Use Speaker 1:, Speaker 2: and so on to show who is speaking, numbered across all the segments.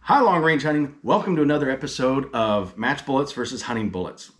Speaker 1: Hi, long range hunting. Welcome to another episode of Match Bullets versus Hunting Bullets.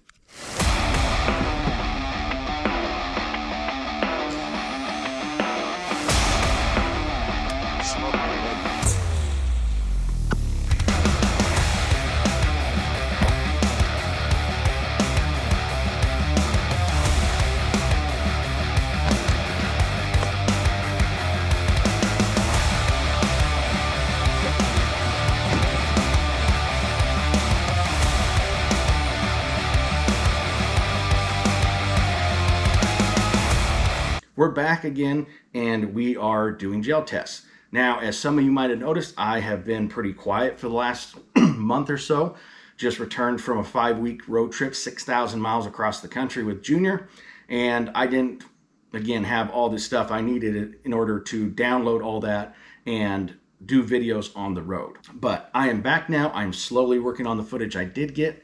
Speaker 1: We're back again and we are doing gel tests. Now, as some of you might have noticed, I have been pretty quiet for the last month or so. Just returned from a 5-week road trip, 6,000 miles across the country with Junior. And I didn't, again, have all this stuff I needed in order to download all that and do videos on the road. But I am back now. I'm slowly working on the footage I did get.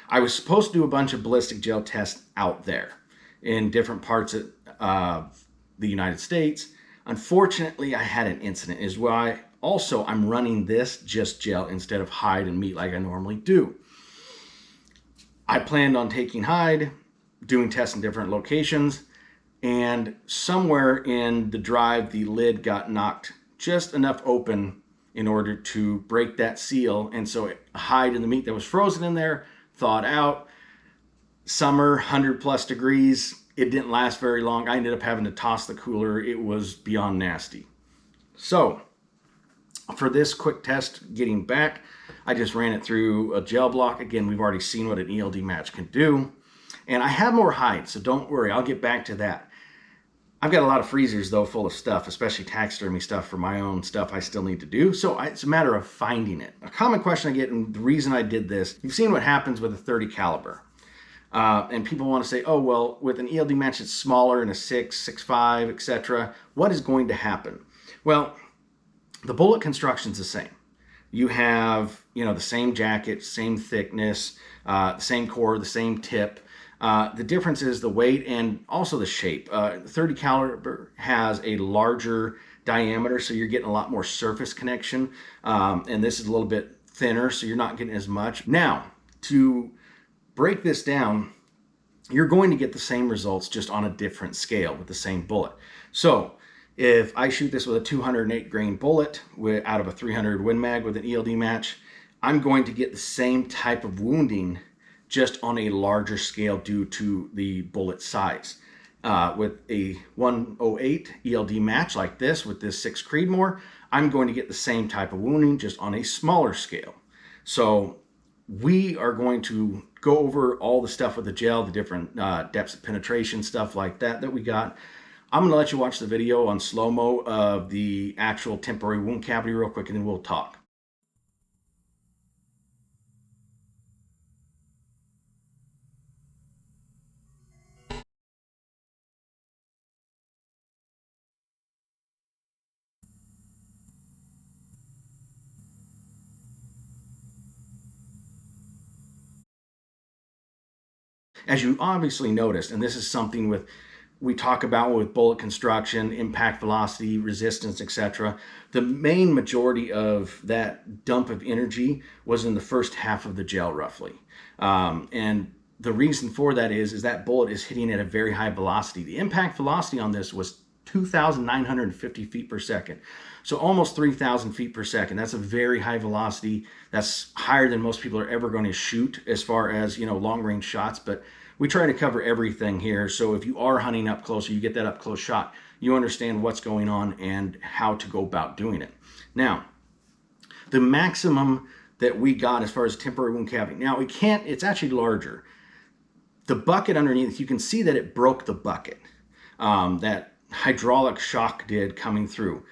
Speaker 1: I was supposed to do a bunch of ballistic gel tests out there in different parts of the United States. Unfortunately, I had an incident, is why also I'm running this just gel instead of hide and meat like I normally do. I planned on taking hide, doing tests in different locations, and somewhere in the drive, the lid got knocked just enough open in order to break that seal. And so hide and the meat that was frozen in there thawed out. Summer, 100+ degrees. It didn't last very long. I ended up having to toss the cooler. It was beyond nasty. So for this quick test getting back, I just ran it through a gel block. Again, we've already seen what an ELD match can do. And I have more hide, so don't worry. I'll get back to that. I've got a lot of freezers, though, full of stuff, especially taxidermy stuff for my own stuff I still need to do. So it's a matter of finding it. A common question I get, and the reason I did this, you've seen what happens with a 30 caliber. And people want to say, oh, well, with an ELD match, it's smaller and a 6, 6.5, etc. What is going to happen? Well, the bullet construction's the same. You have, the same jacket, same thickness, the same core, the same tip. The difference is the weight and also the shape. 30 caliber has a larger diameter, so you're getting a lot more surface connection. And this is a little bit thinner, so you're not getting as much. Now, to break this down, you're going to get the same results just on a different scale with the same bullet. So if I shoot this with a 208 grain bullet out of a 300 Win Mag with an ELD match, I'm going to get the same type of wounding just on a larger scale due to the bullet size. With a 108 ELD match like this with this 6 Creedmoor, I'm going to get the same type of wounding just on a smaller scale. So we are going to go over all the stuff with the gel, the different depths of penetration, stuff like that we got. I'm going to let you watch the video on slow-mo of the actual temporary wound cavity real quick, and then we'll talk. As you obviously noticed, and this is something we talk about with bullet construction, impact velocity, resistance, etc. The main majority of that dump of energy was in the first half of the gel, roughly. And the reason for that is that bullet is hitting at a very high velocity. The impact velocity on this was 2,950 feet per second. So almost 3,000 feet per second. That's a very high velocity. That's higher than most people are ever going to shoot as far as, long range shots. But we try to cover everything here. So if you are hunting up close or you get that up close shot, you understand what's going on and how to go about doing it. Now, the maximum that we got as far as temporary wound cavity. Now, it's actually larger. The bucket underneath, you can see that it broke the bucket. That hydraulic shock did coming through.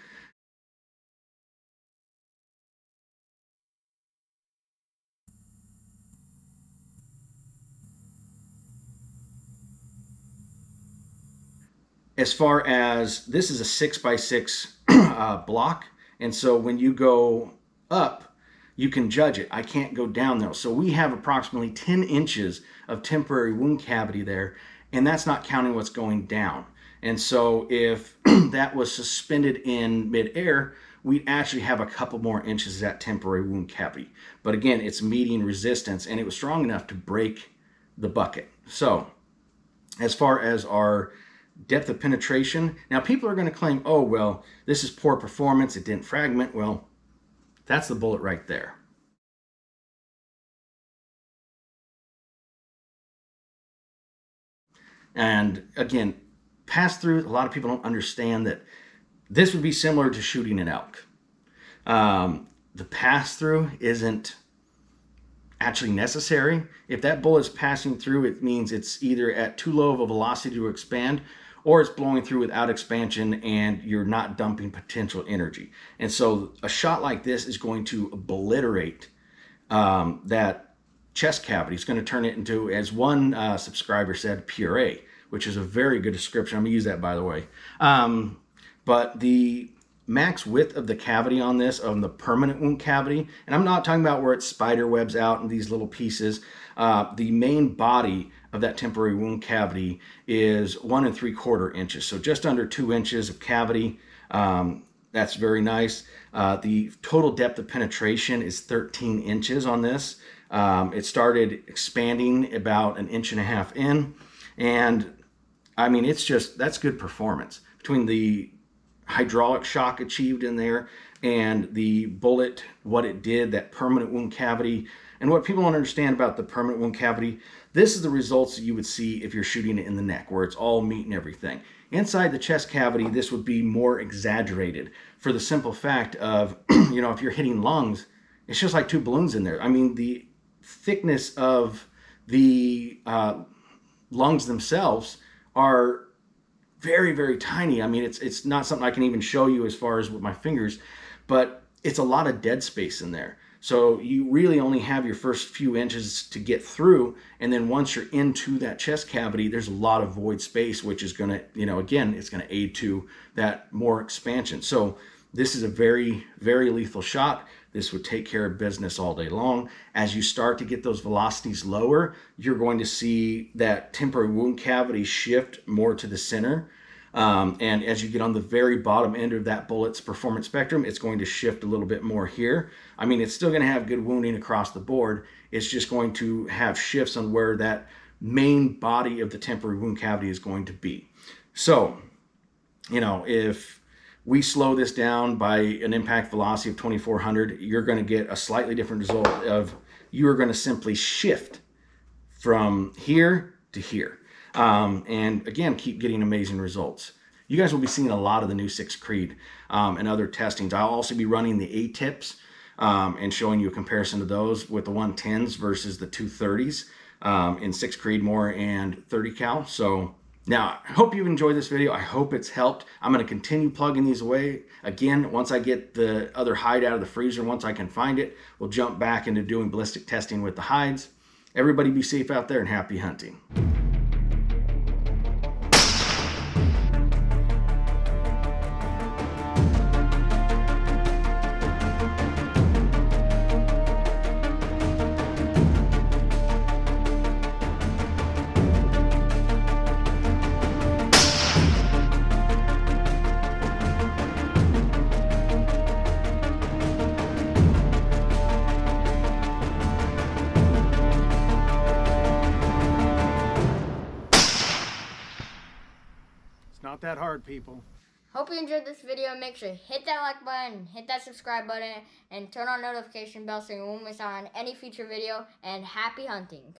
Speaker 1: As far as this is a 6x6 block, and so when you go up, you can judge it. I can't go down though. So we have approximately 10 inches of temporary wound cavity there, and that's not counting what's going down. And so if that was suspended in midair, we'd actually have a couple more inches of that temporary wound cavity. But again, it's meeting resistance, and it was strong enough to break the bucket. So as far as our depth of penetration, now people are going to claim, oh, well, this is poor performance, it didn't fragment. Well, that's the bullet right there. And again, pass through, a lot of people don't understand that this would be similar to shooting an elk. The pass through isn't actually necessary. If that bullet is passing through, it means it's either at too low of a velocity to expand, or it's blowing through without expansion and you're not dumping potential energy. And so a shot like this is going to obliterate that chest cavity. It's going to turn it into, as one subscriber said, puree, which is a very good description. I'm going to use that, by the way. But the max width of the cavity on this, on the permanent wound cavity, and I'm not talking about where it spider webs out in these little pieces. The main body of that temporary wound cavity is 1 3/4 inches, so just under 2 inches of cavity. That's very nice. The total depth of penetration is 13 inches on this. It started expanding about 1.5 inches in, and I mean, it's just, that's good performance. Between the hydraulic shock achieved in there and the bullet, what it did, that permanent wound cavity. And what people don't understand about the permanent wound cavity, this is the results that you would see if you're shooting it in the neck, where it's all meat and everything. Inside the chest cavity, this would be more exaggerated for the simple fact of, you know, if you're hitting lungs, it's just like 2 balloons in there. I mean, the thickness of the lungs themselves are very, very tiny. I mean, it's not something I can even show you as far as with my fingers, but it's a lot of dead space in there. So you really only have your first few inches to get through, and then once you're into that chest cavity, there's a lot of void space, which is going to, you know, again, it's going to aid to that more expansion. So this is a very, very lethal shot. This would take care of business all day long. As you start to get those velocities lower, you're going to see that temporary wound cavity shift more to the center. And as you get on the very bottom end of that bullet's performance spectrum, it's going to shift a little bit more here. I mean, it's still going to have good wounding across the board. It's just going to have shifts on where that main body of the temporary wound cavity is going to be. So, you know, if we slow this down by an impact velocity of 2,400, you're going to get a slightly different result of, you're going to simply shift from here to here. And again, keep getting amazing results. You guys will be seeing a lot of the new 6 Creed and other testings. I'll also be running the A-tips and showing you a comparison to those with the 110s versus the 230s in 6 Creedmoor and 30 cal. So now, I hope you've enjoyed this video. I hope it's helped. I'm going to continue plugging these away. Again, once I get the other hide out of the freezer, once I can find it, we'll jump back into doing ballistic testing with the hides. Everybody be safe out there and happy hunting. Not that hard, people.
Speaker 2: Hope you enjoyed this video. Make sure to hit that like button, hit that subscribe button, and turn on notification bell so you won't miss out on any future video. And happy hunting.